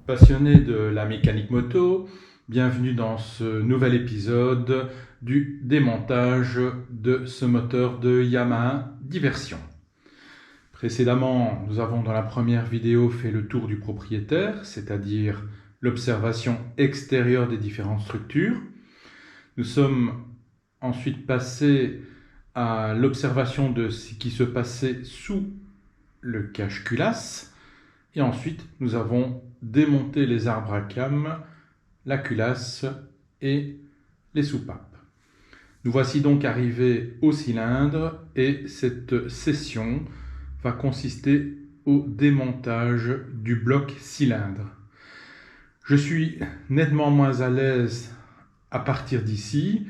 Passionnés de la mécanique moto, bienvenue dans ce nouvel épisode du démontage de ce moteur de Yamaha Diversion. Précédemment, nous avons dans la première vidéo fait le tour du propriétaire, c'est-à-dire l'observation extérieure des différentes structures. Nous sommes ensuite passés à l'observation de ce qui se passait sous le cache-culasse. Et ensuite, nous avons démonté les arbres à cames, la culasse et les soupapes. Nous voici donc arrivés au cylindre et cette session va consister au démontage du bloc cylindre. Je suis nettement moins à l'aise à partir d'ici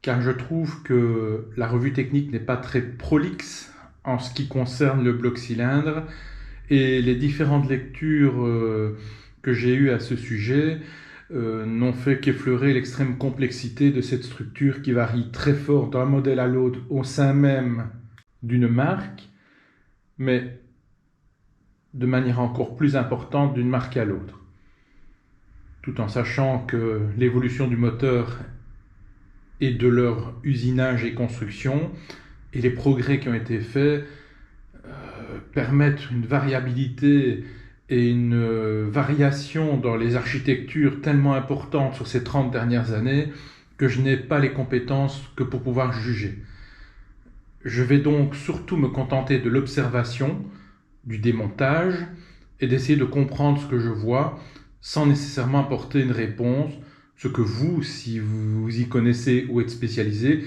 car je trouve que la revue technique n'est pas très prolixe en ce qui concerne le bloc cylindre et les différentes lectures que j'ai eues à ce sujet n'ont fait qu'effleurer l'extrême complexité de cette structure qui varie très fort d'un modèle à l'autre au sein même d'une marque, mais de manière encore plus importante d'une marque à l'autre. Tout en sachant que l'évolution du moteur et de leur usinage et construction et les progrès qui ont été faits permettent une variabilité et une variation dans les architectures tellement importante sur ces 30 dernières années que je n'ai pas les compétences que pour pouvoir juger. Je vais donc surtout me contenter de l'observation, du démontage et d'essayer de comprendre ce que je vois sans nécessairement apporter une réponse, ce que vous, si vous y connaissez ou êtes spécialisé,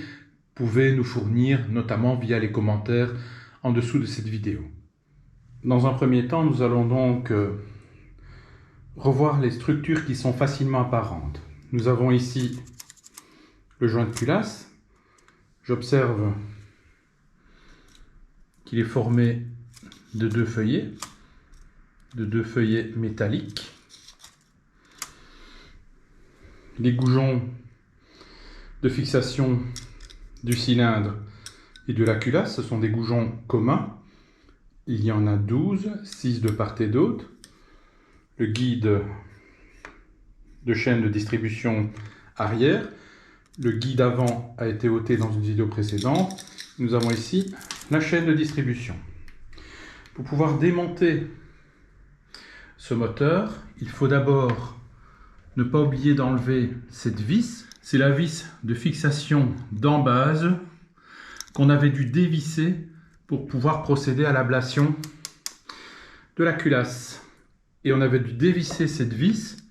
pouvez nous fournir, notamment via les commentaires en dessous de cette vidéo. Dans un premier temps, nous allons donc revoir les structures qui sont facilement apparentes. Nous avons ici le joint de culasse. J'observe qu'il est formé de deux feuillets métalliques. Les goujons de fixation du cylindre et de la culasse, ce sont des goujons communs. Il y en a 12, 6 de part et d'autre. Le guide de chaîne de distribution arrière. Le guide avant a été ôté dans une vidéo précédente. Nous avons ici la chaîne de distribution. Pour pouvoir démonter ce moteur, il faut d'abord ne pas oublier d'enlever cette vis. C'est la vis de fixation d'embase qu'on avait dû dévisser pour pouvoir procéder à l'ablation de la culasse. Et on avait dû dévisser cette vis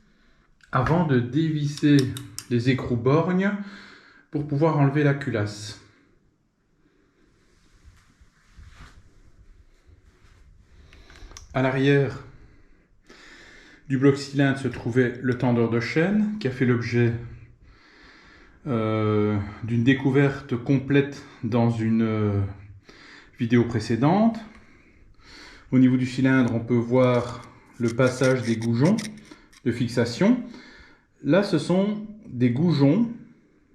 avant de dévisser les écrous borgnes pour pouvoir enlever la culasse. À l'arrière du bloc cylindre se trouvait le tendeur de chaîne qui a fait l'objet d'une découverte complète dans une vidéo précédente. Au niveau du cylindre, on peut voir le passage des goujons de fixation. Là, ce sont des goujons,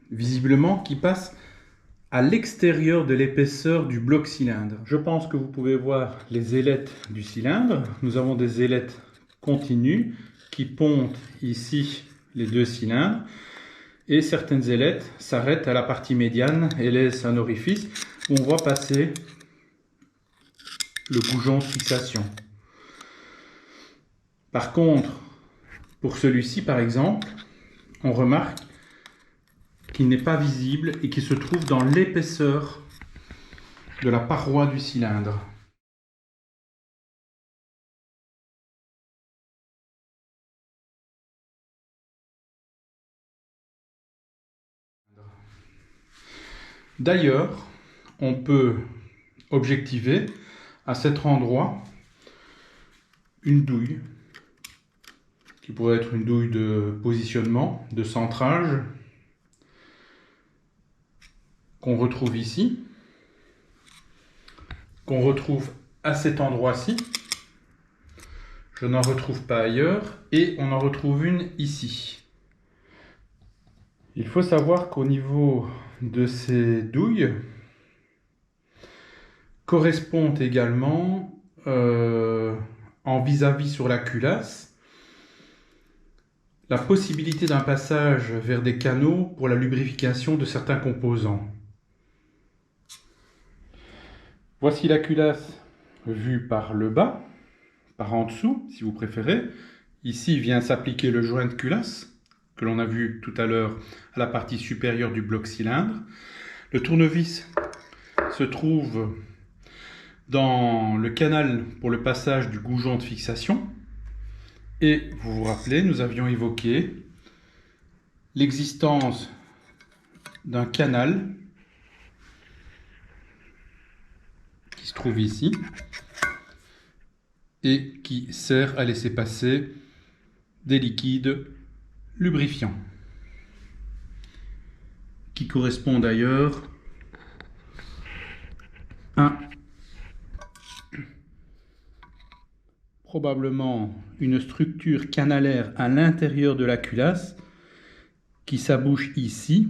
visiblement, qui passent à l'extérieur de l'épaisseur du bloc cylindre. Je pense que vous pouvez voir les ailettes du cylindre. Nous avons des ailettes continues qui pontent ici les deux cylindres. Et certaines ailettes s'arrêtent à la partie médiane et laissent un orifice où on voit passer le goujon de fixation. Par contre, pour celui-ci par exemple, on remarque qu'il n'est pas visible et qu'il se trouve dans l'épaisseur de la paroi du cylindre. D'ailleurs, on peut objectiver à cet endroit une douille qui pourrait être une douille de positionnement, de centrage, qu'on retrouve ici, qu'on retrouve à cet endroit-ci. Je n'en retrouve pas ailleurs et on en retrouve une ici. Il faut savoir qu'au niveau de ces douilles correspondent également en vis-à-vis sur la culasse la possibilité d'un passage vers des canaux pour la lubrification de certains composants. Voici la culasse vue par le bas, par en dessous si vous préférez. Ici vient s'appliquer le joint de culasse que l'on a vu tout à l'heure à la partie supérieure du bloc cylindre. Le tournevis se trouve dans le canal pour le passage du goujon de fixation. Et vous vous rappelez, nous avions évoqué l'existence d'un canal qui se trouve ici et qui sert à laisser passer des liquides lubrifiants, qui correspond d'ailleurs à probablement une structure canalaire à l'intérieur de la culasse qui s'abouche ici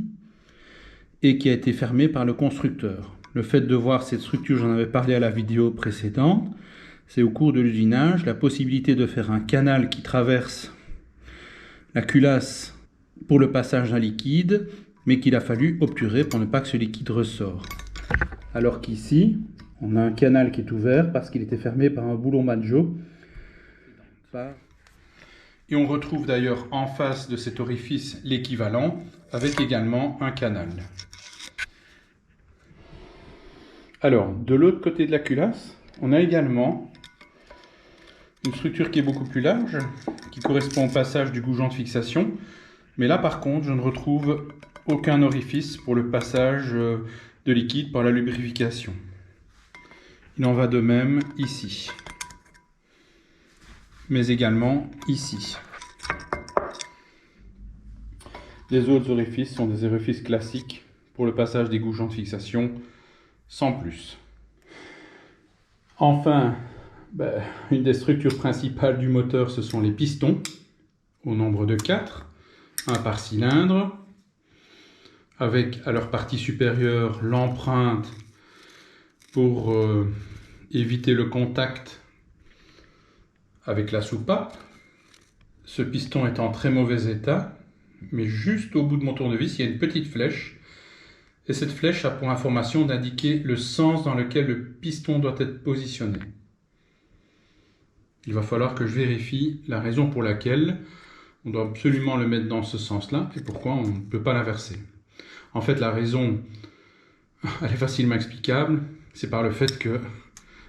et qui a été fermée par le constructeur. Le fait de voir cette structure, j'en avais parlé à la vidéo précédente, c'est au cours de l'usinage la possibilité de faire un canal qui traverse la culasse pour le passage d'un liquide, mais qu'il a fallu obturer pour ne pas que ce liquide ressorte. Alors qu'ici, on a un canal qui est ouvert parce qu'il était fermé par un boulon banjo. Et on retrouve d'ailleurs en face de cet orifice l'équivalent avec également un canal. Alors, de l'autre côté de la culasse, on a également une structure qui est beaucoup plus large, qui correspond au passage du goujon de fixation. Mais là, par contre, je ne retrouve aucun orifice pour le passage de liquide par la lubrification. Il en va de même ici, mais également ici. Les autres orifices sont des orifices classiques pour le passage des goujons de fixation, sans plus. Enfin, une des structures principales du moteur, ce sont les pistons, au nombre de 4, un par cylindre, avec à leur partie supérieure l'empreinte pour éviter le contact avec la soupape. Ce piston est en très mauvais état, mais juste au bout de mon tournevis, il y a une petite flèche. Et cette flèche a pour information d'indiquer le sens dans lequel le piston doit être positionné. Il va falloir que je vérifie la raison pour laquelle on doit absolument le mettre dans ce sens-là et pourquoi on ne peut pas l'inverser. En fait, la raison, elle est facilement explicable. C'est par le fait que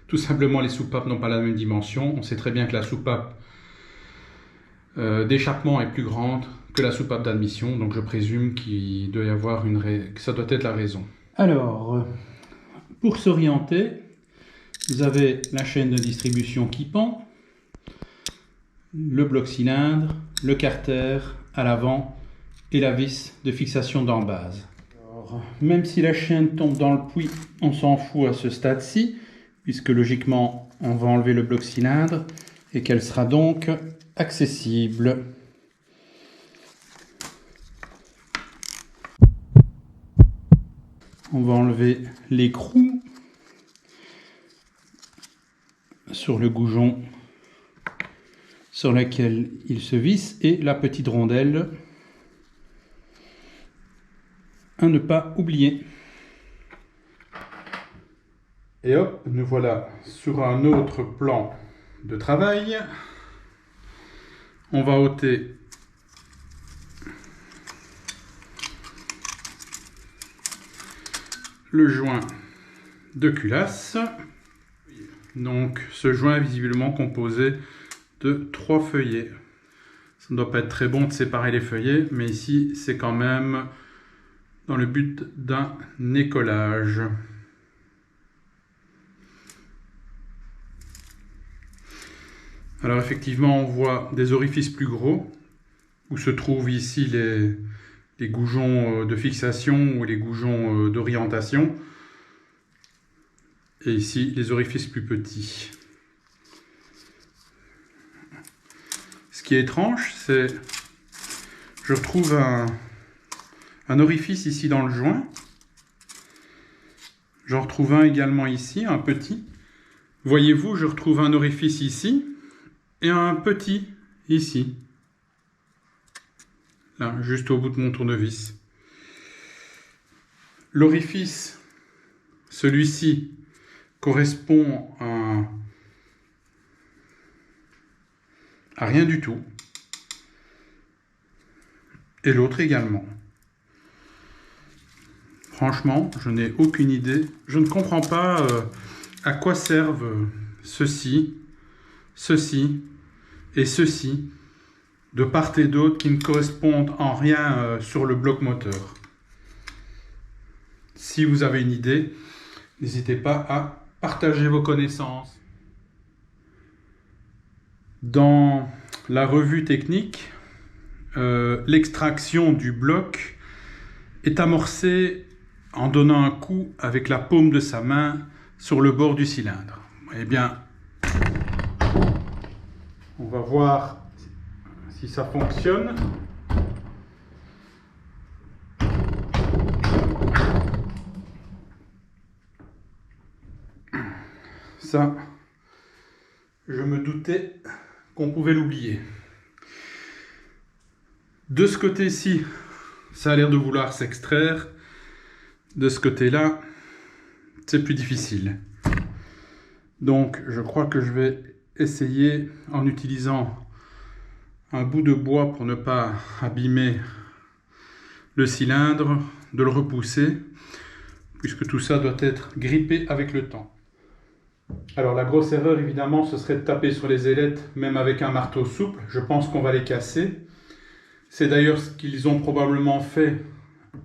tout simplement les soupapes n'ont pas la même dimension. On sait très bien que la soupape d'échappement est plus grande que la soupape d'admission, donc je présume qu'il doit y avoir que ça doit être la raison. Alors, pour s'orienter, vous avez la chaîne de distribution qui pend, le bloc cylindre, le carter à l'avant et la vis de fixation d'embase. Même si la chaîne tombe dans le puits, on s'en fout à ce stade-ci, puisque logiquement on va enlever le bloc cylindre et qu'elle sera donc accessible. On va enlever l'écrou sur le goujon sur lequel il se visse et la petite rondelle à ne pas oublier. Et hop, nous voilà sur un autre plan de travail. On va ôter le joint de culasse. Donc ce joint est visiblement composé de 3 feuillets. Ça ne doit pas être très bon de séparer les feuillets, mais ici c'est quand même dans le but d'un écolage. Alors effectivement on voit des orifices plus gros où se trouvent ici les goujons de fixation ou les goujons d'orientation, et ici les orifices plus petits. Ce qui est étrange, c'est je retrouve un orifice ici dans le joint, j'en retrouve un également ici, un petit. Voyez-vous, je retrouve un orifice ici et un petit ici. là, juste au bout de mon tournevis. L'orifice, celui-ci, correspond à rien du tout. Et l'autre également. Franchement, je n'ai aucune idée. Je ne comprends pas à quoi servent ceci, ceci et ceci, de part et d'autre, qui ne correspondent en rien sur le bloc moteur. Si vous avez une idée, n'hésitez pas à partager vos connaissances. Dans la revue technique, l'extraction du bloc est amorcée en donnant un coup avec la paume de sa main sur le bord du cylindre. Eh bien, on va voir si ça fonctionne. Ça, je me doutais qu'on pouvait l'oublier. De ce côté-ci, ça a l'air de vouloir s'extraire. De ce côté-là, c'est plus difficile. Donc, je crois que je vais essayer, en utilisant un bout de bois pour ne pas abîmer le cylindre, de le repousser, puisque tout ça doit être grippé avec le temps. Alors, la grosse erreur, évidemment, ce serait de taper sur les ailettes, même avec un marteau souple. Je pense qu'on va les casser. C'est d'ailleurs ce qu'ils ont probablement fait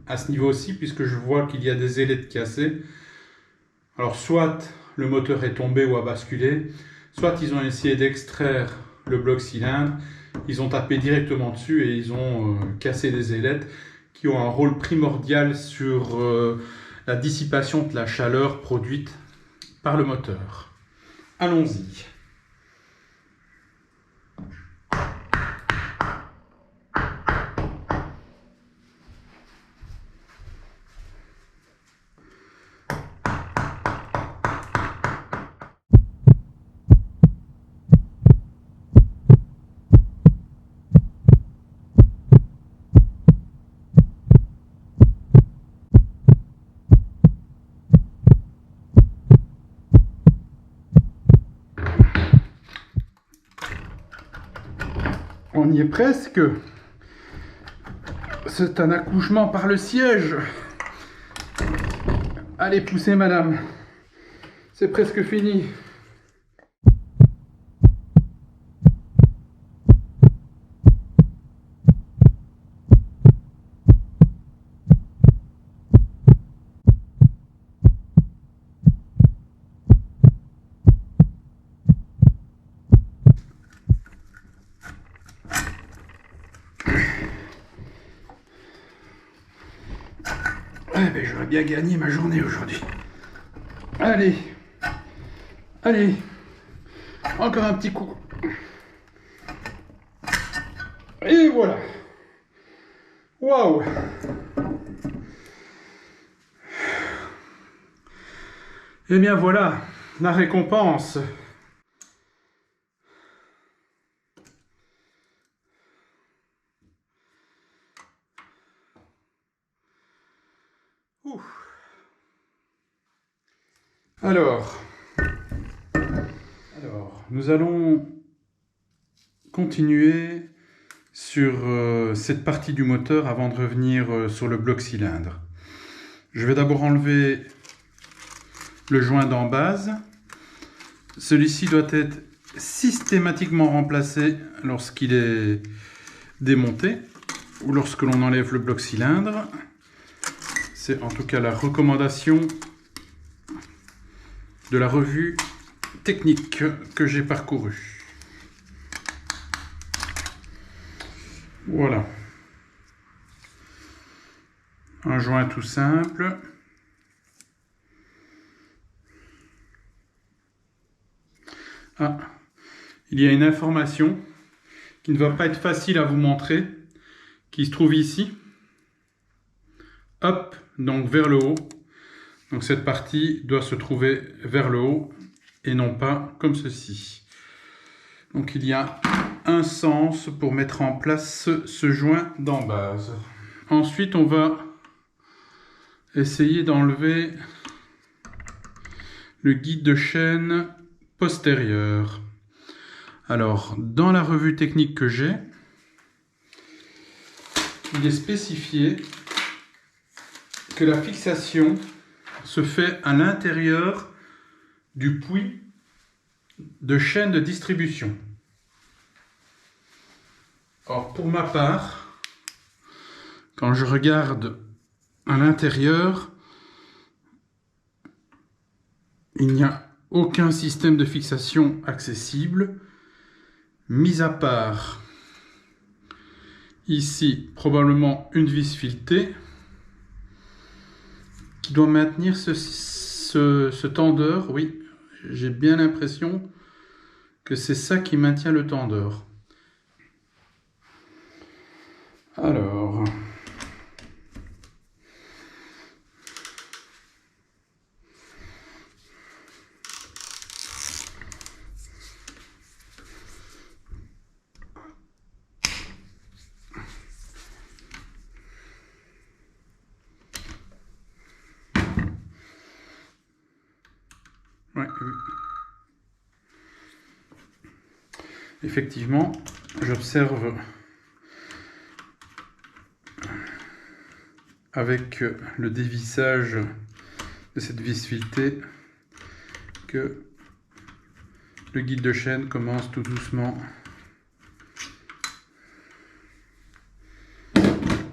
à ce niveau-ci, puisque je vois qu'il y a des ailettes cassées. Alors, soit le moteur est tombé ou a basculé, soit ils ont essayé d'extraire le bloc cylindre, ils ont tapé directement dessus et ils ont cassé des ailettes qui ont un rôle primordial sur la dissipation de la chaleur produite par le moteur. Allons-y. On y est presque. C'est un accouchement par le siège. Allez, poussez, madame. C'est presque fini. Eh ben, j'aurais bien gagné ma journée aujourd'hui. Allez. Allez. Encore un petit coup. Et voilà. Waouh. Eh bien voilà, la récompense. Ouh. Alors, nous allons continuer sur cette partie du moteur avant de revenir sur le bloc cylindre. Je vais d'abord enlever le joint d'embase. Celui-ci doit être systématiquement remplacé lorsqu'il est démonté ou lorsque l'on enlève le bloc cylindre. C'est en tout cas la recommandation de la revue technique que j'ai parcourue. Voilà. Un joint tout simple. Ah, il y a une information qui ne va pas être facile à vous montrer, qui se trouve ici. Hop, donc vers le haut. Donc cette partie doit se trouver vers le haut et non pas comme ceci. Donc il y a un un sens pour mettre en place ce joint d'embase. Ensuite, on va essayer d'enlever le guide de chaîne postérieur. Alors, dans la revue technique que j'ai, il est spécifié que la fixation se fait à l'intérieur du puits de chaîne de distribution. Or, pour ma part, quand je regarde à l'intérieur, il n'y a aucun système de fixation accessible, mis à part ici probablement une vis filetée qui doit maintenir ce tendeur. Oui, j'ai bien l'impression que c'est ça qui maintient le tendeur. Alors, ouais, oui. Effectivement, j'observe avec le dévissage de cette vis filetée que le guide de chaîne commence tout doucement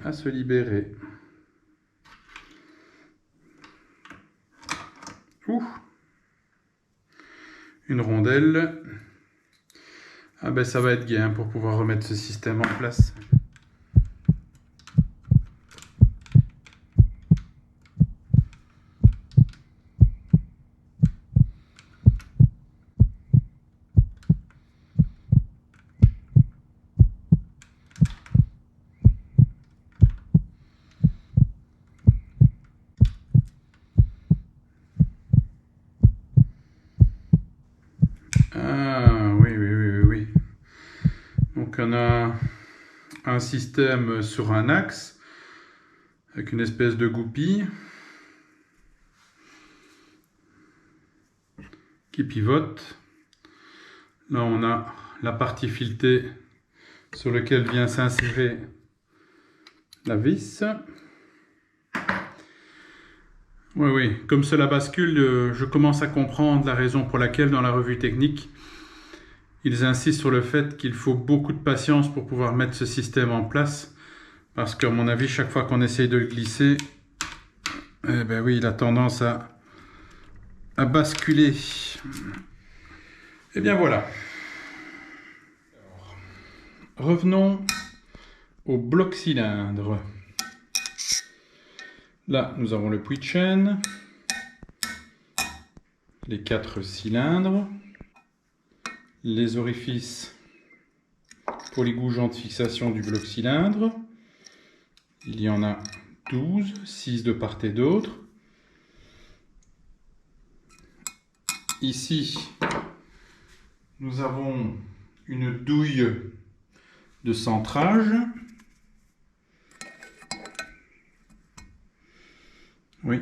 à se libérer. Ouh, une rondelle. Ah ben ça va être gai hein, pour pouvoir remettre ce système en place. Ah oui, oui, oui, oui, oui. Donc on a un système sur un axe avec une espèce de goupille qui pivote. Là on a la partie filetée sur laquelle vient s'insérer la vis. Oui, oui, comme cela bascule, je commence à comprendre la raison pour laquelle dans la revue technique, ils insistent sur le fait qu'il faut beaucoup de patience pour pouvoir mettre ce système en place. Parce qu'à mon avis, chaque fois qu'on essaye de le glisser, eh ben oui, il a tendance à basculer. Et bien voilà. Revenons au bloc cylindre. Là, nous avons le puits de chaîne, les 4 cylindres, les orifices pour les goujons de fixation du bloc cylindre. Il y en a 12, 6 de part et d'autre. Ici, nous avons une douille de centrage. Oui,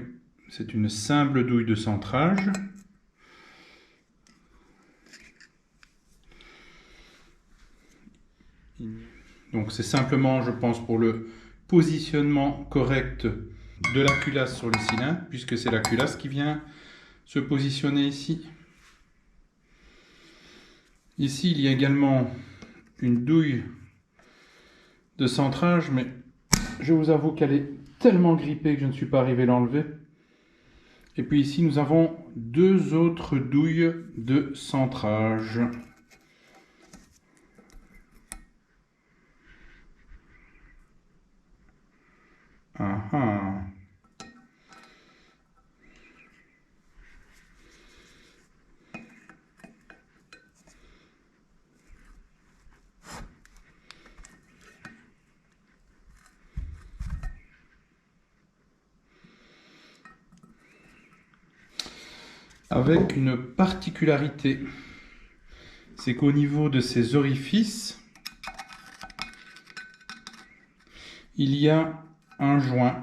c'est une simple douille de centrage. Donc c'est simplement, je pense, pour le positionnement correct de la culasse sur le cylindre, puisque c'est la culasse qui vient se positionner ici. Ici, il y a également une douille de centrage, mais je vous avoue qu'elle est tellement grippée que je ne suis pas arrivé à l'enlever. Et puis ici, nous avons 2 autres douilles de centrage. Ah ah. Avec une particularité, c'est qu'au niveau de ces orifices, il y a un joint.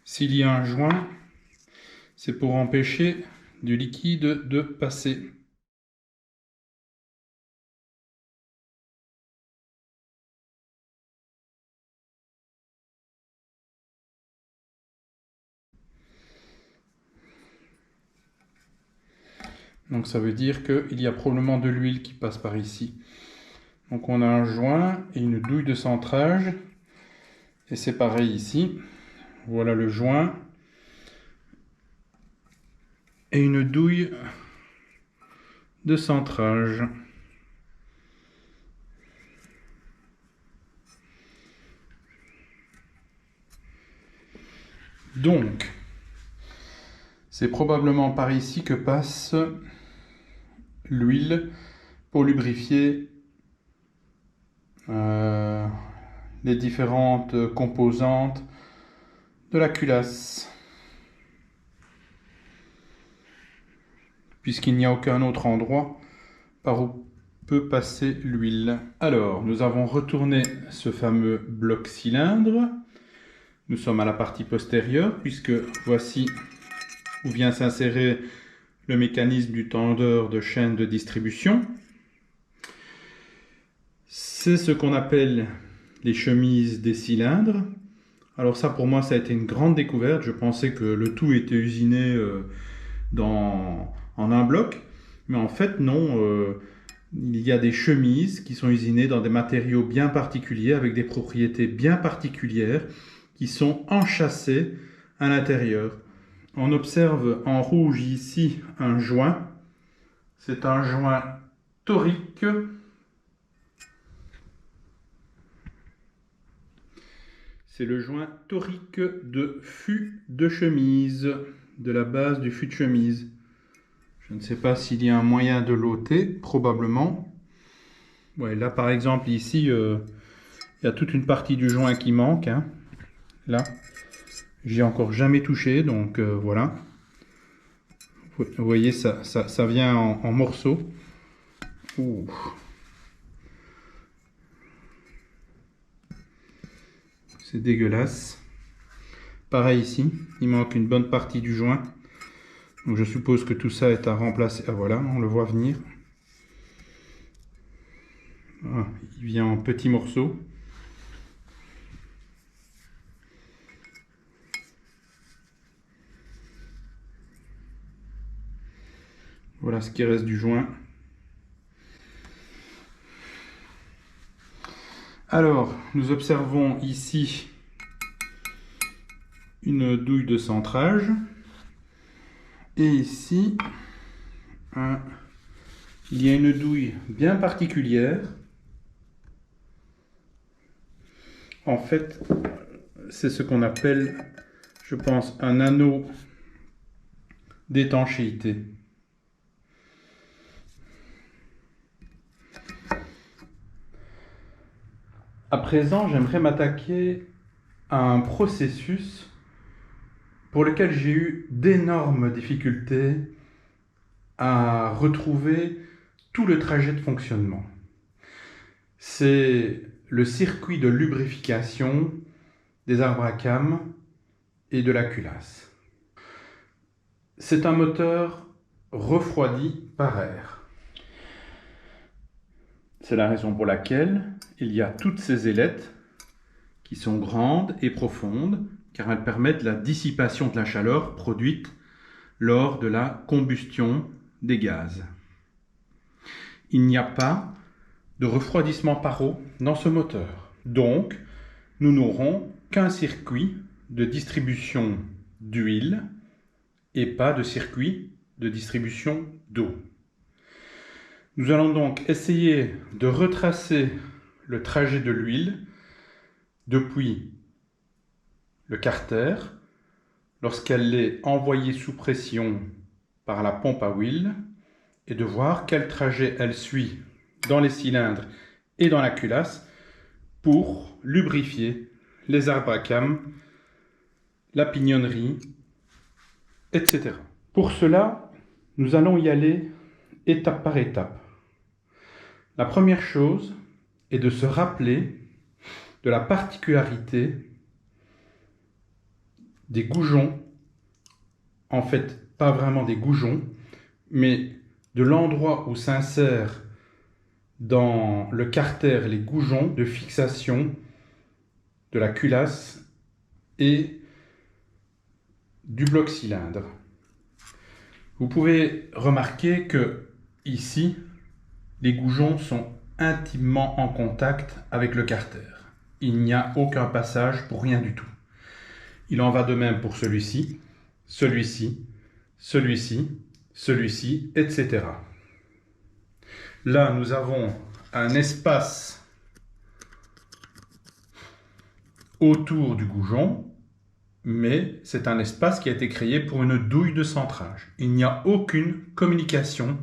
S'il y a un joint, c'est pour empêcher du liquide de passer. Donc ça veut dire qu'il y a probablement de l'huile qui passe par ici. Donc on a un joint et une douille de centrage. Et c'est pareil ici. Voilà le joint. Et une douille de centrage. Donc, c'est probablement par ici que passe l'huile pour lubrifier les différentes composantes de la culasse. Puisqu'il n'y a aucun autre endroit par où peut passer l'huile. Alors, nous avons retourné ce fameux bloc cylindre. Nous sommes à la partie postérieure, puisque voici où vient s'insérer le mécanisme du tendeur de chaîne de distribution. C'est ce qu'on appelle les chemises des cylindres. Alors ça, pour moi, ça a été une grande découverte. Je pensais que le tout était usiné en un bloc. Mais en fait, non. Il y a des chemises qui sont usinées dans des matériaux bien particuliers, avec des propriétés bien particulières, qui sont enchâssées à l'intérieur. On observe en rouge ici un joint. C'est un joint torique. C'est le joint torique de fût de chemise, de la base du fût de chemise. Je ne sais pas s'il y a un moyen de l'ôter, probablement. Ouais, là par exemple, ici, il y a toute une partie du joint qui manque. Hein. Là, j'y ai encore jamais touché, donc voilà. Vous voyez, ça vient en morceaux. Ouh. C'est dégueulasse. Pareil ici, il manque une bonne partie du joint. Donc je suppose que tout ça est à remplacer. Ah voilà, on le voit venir. Ah, il vient en petits morceaux. Voilà ce qui reste du joint. Alors, nous observons ici une douille de centrage. Et ici, il y a une douille bien particulière. En fait, c'est ce qu'on appelle, je pense, un anneau d'étanchéité. À présent, j'aimerais m'attaquer à un processus pour lequel j'ai eu d'énormes difficultés à retrouver tout le trajet de fonctionnement. C'est le circuit de lubrification des arbres à cames et de la culasse. C'est un moteur refroidi par air. C'est la raison pour laquelle il y a toutes ces ailettes qui sont grandes et profondes, car elles permettent la dissipation de la chaleur produite lors de la combustion des gaz. Il n'y a pas de refroidissement par eau dans ce moteur. Donc, nous n'aurons qu'un circuit de distribution d'huile et pas de circuit de distribution d'eau. Nous allons donc essayer de retracer le trajet de l'huile depuis le carter lorsqu'elle est envoyée sous pression par la pompe à huile et de voir quel trajet elle suit dans les cylindres et dans la culasse pour lubrifier les arbres à cames, la pignonnerie, etc. Pour cela, Nous allons y aller étape par étape. La première chose est de se rappeler de la particularité des goujons, en fait pas vraiment des goujons, mais de l'endroit où s'insèrent dans le carter les goujons de fixation de la culasse et du bloc cylindre. Vous pouvez remarquer que ici, les goujons sont intimement en contact avec le carter. Il n'y a aucun passage pour rien du tout. Il en va de même pour celui-ci, celui-ci, celui-ci, celui-ci, etc. Là, nous avons un espace autour du goujon, mais c'est un espace qui a été créé pour une douille de centrage. Il n'y a aucune communication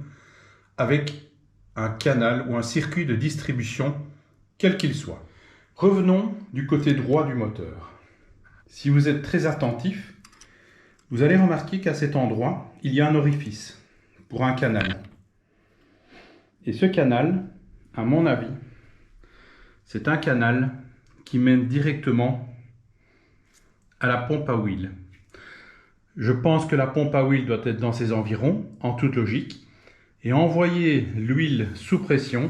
avec un canal ou un circuit de distribution, quel qu'il soit. Revenons du côté droit du moteur. Si vous êtes très attentif, vous allez remarquer qu'à cet endroit, il y a un orifice pour un canal. Et ce canal, à mon avis, c'est un canal qui mène directement à la pompe à huile. Je pense que la pompe à huile doit être dans ses environs, en toute logique, et envoyer l'huile sous pression,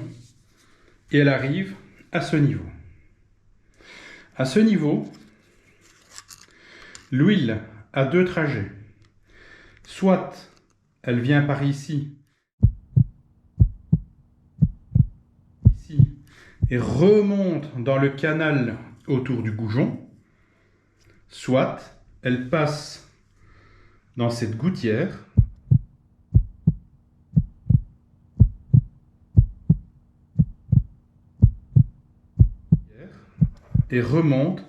et elle arrive à ce niveau. À ce niveau, l'huile a deux trajets. Soit elle vient par ici, et remonte dans le canal autour du goujon, soit elle passe dans cette gouttière et remonte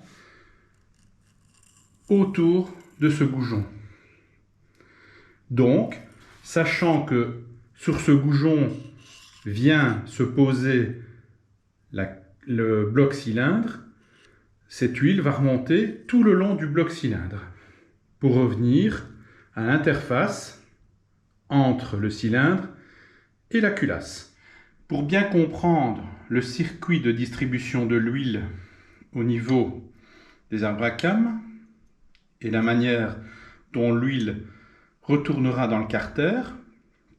autour de ce goujon. Donc, sachant que sur ce goujon vient se poser le bloc cylindre, cette huile va remonter tout le long du bloc cylindre pour revenir à l'interface entre le cylindre et la culasse. Pour bien comprendre le circuit de distribution de l'huile au niveau des arbres à cames et la manière dont l'huile retournera dans le carter,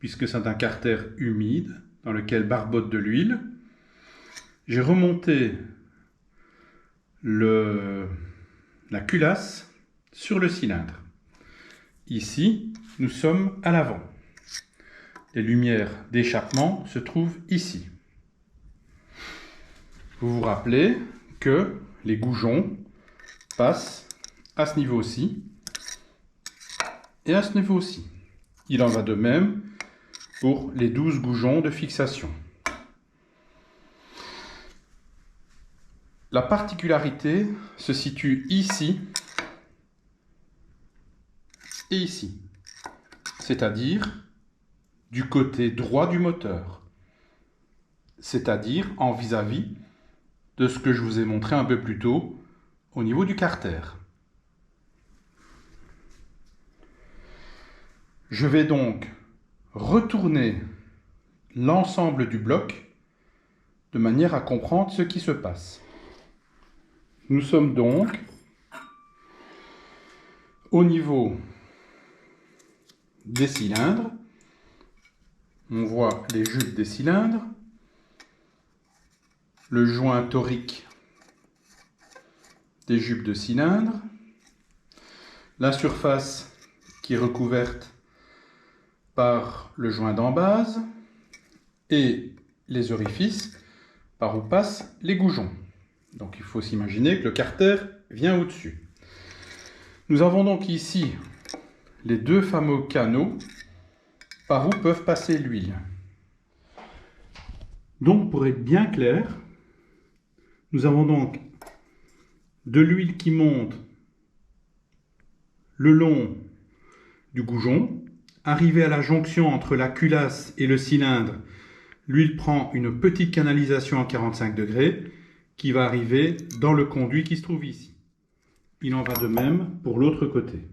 puisque c'est un carter humide dans lequel barbote de l'huile, j'ai remonté la culasse sur le cylindre. Ici, nous sommes à l'avant. Les lumières d'échappement se trouvent ici. Vous vous rappelez que les goujons passent à ce niveau-ci et à ce niveau-ci. Il en va de même pour les 12 goujons de fixation. La particularité se situe ici et ici, c'est-à-dire du côté droit du moteur, c'est-à-dire en vis-à-vis de ce que je vous ai montré un peu plus tôt au niveau du carter. Je vais donc retourner l'ensemble du bloc de manière à comprendre ce qui se passe. Nous sommes donc au niveau des cylindres. On voit les jupes des cylindres, le joint torique des jupes de cylindre, la surface qui est recouverte par le joint d'embase et les orifices par où passent les goujons. Donc il faut s'imaginer que le carter vient au-dessus. Nous avons donc ici les deux fameux canaux par où peuvent passer l'huile. Donc pour être bien clair, nous avons donc de l'huile qui monte le long du goujon. Arrivé à la jonction entre la culasse et le cylindre, l'huile prend une petite canalisation à 45 degrés qui va arriver dans le conduit qui se trouve ici. Il en va de même pour l'autre côté.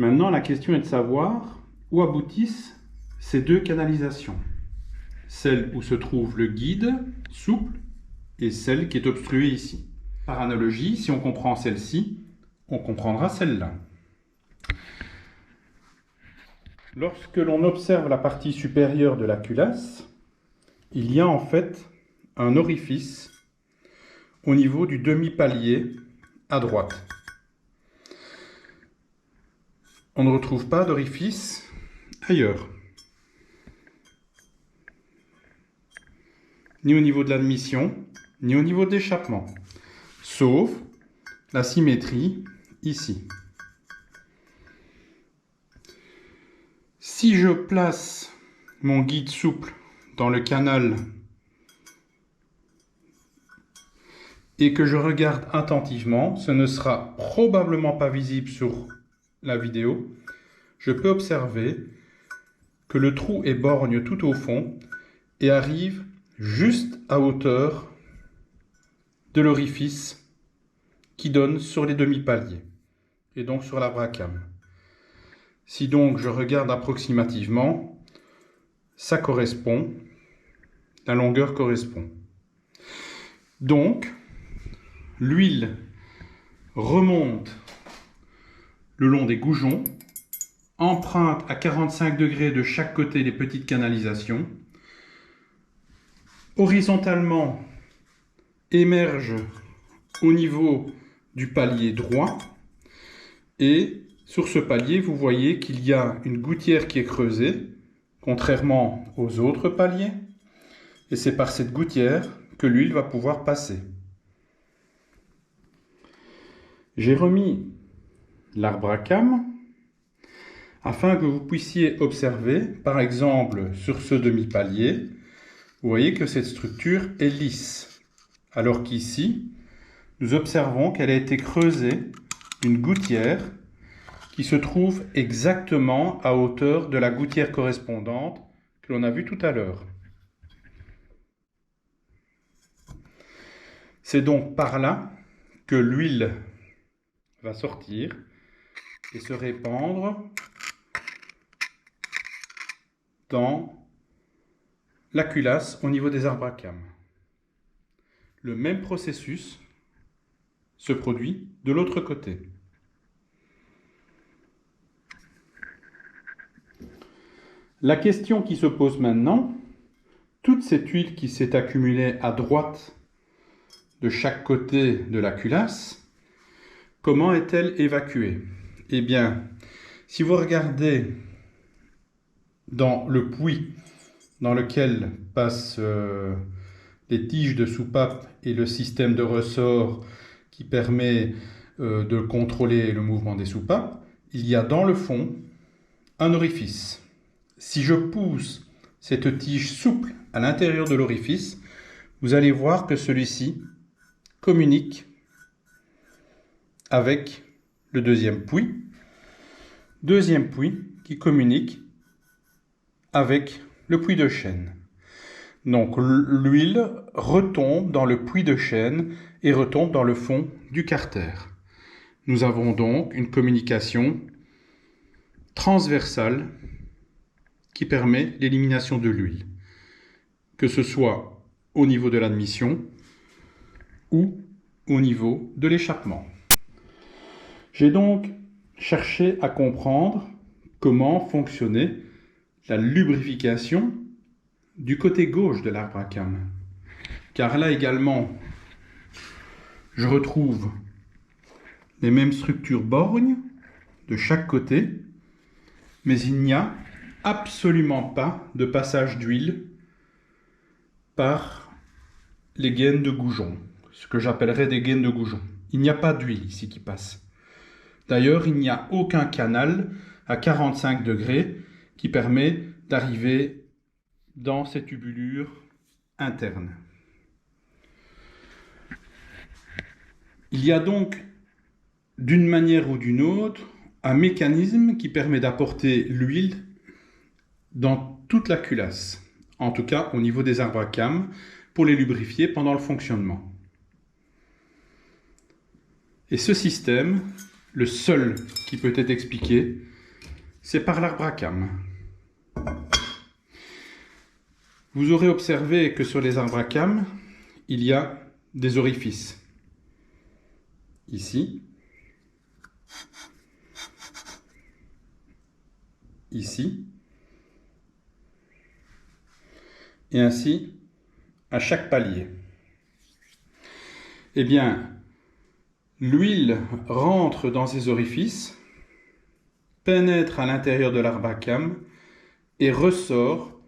Maintenant, la question est de savoir où aboutissent ces deux canalisations. Celle où se trouve le guide souple et celle qui est obstruée ici. Par analogie, si on comprend celle-ci, on comprendra celle-là. Lorsque l'on observe la partie supérieure de la culasse, il y a en fait un orifice au niveau du demi-palier à droite. On ne retrouve pas d'orifice ailleurs, ni au niveau de l'admission, ni au niveau de l'échappement, sauf la symétrie ici. Si je place mon guide souple dans le canal et que je regarde attentivement, ce ne sera probablement pas visible sur la vidéo, je peux observer que le trou est borgne tout au fond et arrive juste à hauteur de l'orifice qui donne sur les demi-paliers et donc sur l'arbre à cames. Si donc je regarde approximativement, ça correspond, la longueur correspond. Donc, l'huile remonte le long des goujons, emprunte à 45 degrés de chaque côté les petites canalisations, horizontalement émerge au niveau du palier droit et sur ce palier, vous voyez qu'il y a une gouttière qui est creusée, contrairement aux autres paliers, et c'est par cette gouttière que l'huile va pouvoir passer. J'ai remis l'arbre à cames afin que vous puissiez observer, par exemple sur ce demi-palier, vous voyez que cette structure est lisse, alors qu'ici, nous observons qu'elle a été creusée une gouttière qui se trouve exactement à hauteur de la gouttière correspondante que l'on a vue tout à l'heure. C'est donc par là que l'huile va sortir et se répandre dans la culasse au niveau des arbres à cames. Le même processus se produit de l'autre côté. La question qui se pose maintenant, toute cette huile qui s'est accumulée à droite de chaque côté de la culasse, comment est-elle évacuée? Eh bien, si vous regardez dans le puits dans lequel passent les tiges de soupape et le système de ressort qui permet de contrôler le mouvement des soupapes, il y a dans le fond un orifice. Si je pousse cette tige souple à l'intérieur de l'orifice, vous allez voir que celui-ci communique avec le deuxième puits qui communique avec le puits de chêne. Donc l'huile retombe dans le puits de chêne et retombe dans le fond du carter. Nous avons donc une communication transversale qui permet l'élimination de l'huile, que ce soit au niveau de l'admission ou au niveau de l'échappement. J'ai donc cherché à comprendre comment fonctionnait la lubrification du côté gauche de l'arbre à cames. Car là également, je retrouve les mêmes structures borgnes de chaque côté, mais il n'y a absolument pas de passage d'huile par les gaines de goujon, ce que j'appellerais des gaines de goujon. Il n'y a pas d'huile ici qui passe. D'ailleurs, il n'y a aucun canal à 45 degrés qui permet d'arriver dans ces tubulures internes. Il y a donc, d'une manière ou d'une autre, un mécanisme qui permet d'apporter l'huile dans toute la culasse, en tout cas au niveau des arbres à cames, pour les lubrifier pendant le fonctionnement. Et ce système, le seul qui peut être expliqué, c'est par l'arbre à cames. Vous aurez observé que sur les arbres à cames, il y a des orifices. Ici, ici, et ainsi à chaque palier. Eh bien, l'huile rentre dans ces orifices, pénètre à l'intérieur de l'arbre à cames et ressort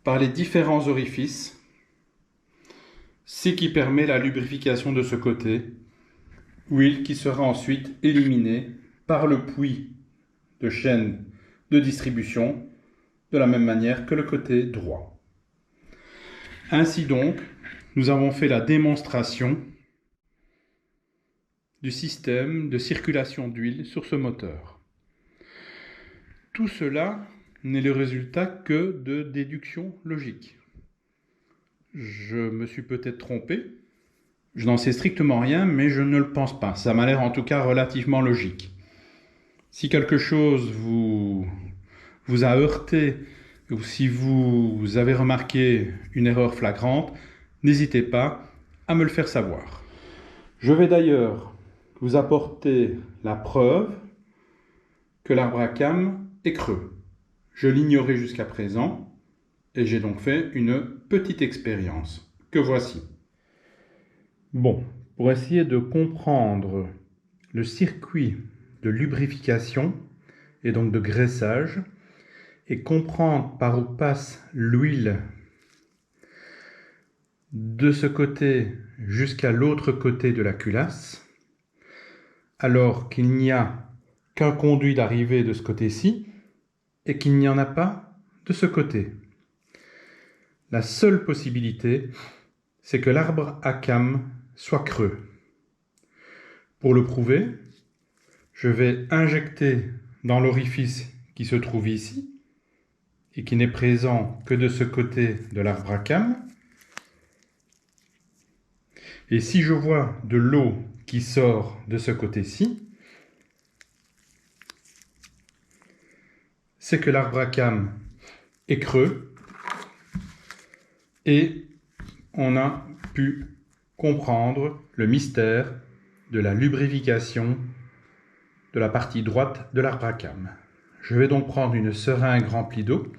par les différents orifices, ce qui permet la lubrification de ce côté, huile qui sera ensuite éliminée par le puits de chaîne de distribution de la même manière que le côté droit. Ainsi donc, nous avons fait la démonstration du système de circulation d'huile sur ce moteur. Tout cela n'est le résultat que de déduction logique. Je me suis peut-être trompé, je n'en sais strictement rien, mais je ne le pense pas. Ça m'a l'air en tout cas relativement logique. Si quelque chose vous a heurté, ou si vous avez remarqué une erreur flagrante, n'hésitez pas à me le faire savoir. Je vais d'ailleurs vous apporter la preuve que l'arbre à cames est creux. Je l'ignorais jusqu'à présent et j'ai donc fait une petite expérience que voici. Bon, pour essayer de comprendre le circuit de lubrification et donc de graissage et comprendre par où passe l'huile de ce côté jusqu'à l'autre côté de la culasse, alors qu'il n'y a qu'un conduit d'arrivée de ce côté-ci et qu'il n'y en a pas de ce côté. La seule possibilité, c'est que l'arbre à cames soit creux. Pour le prouver, je vais injecter dans l'orifice qui se trouve ici et qui n'est présent que de ce côté de l'arbre à cames. Et si je vois de l'eau qui sort de ce côté-ci, c'est que l'arbre à cames est creux et on a pu comprendre le mystère de la lubrification de la partie droite de l'arbre à cames. Je vais donc prendre une seringue remplie d'eau,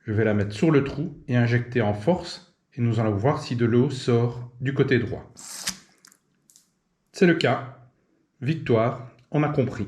je vais la mettre sur le trou et injecter en force et nous allons voir si de l'eau sort du côté droit. C'est le cas. Victoire, on a compris.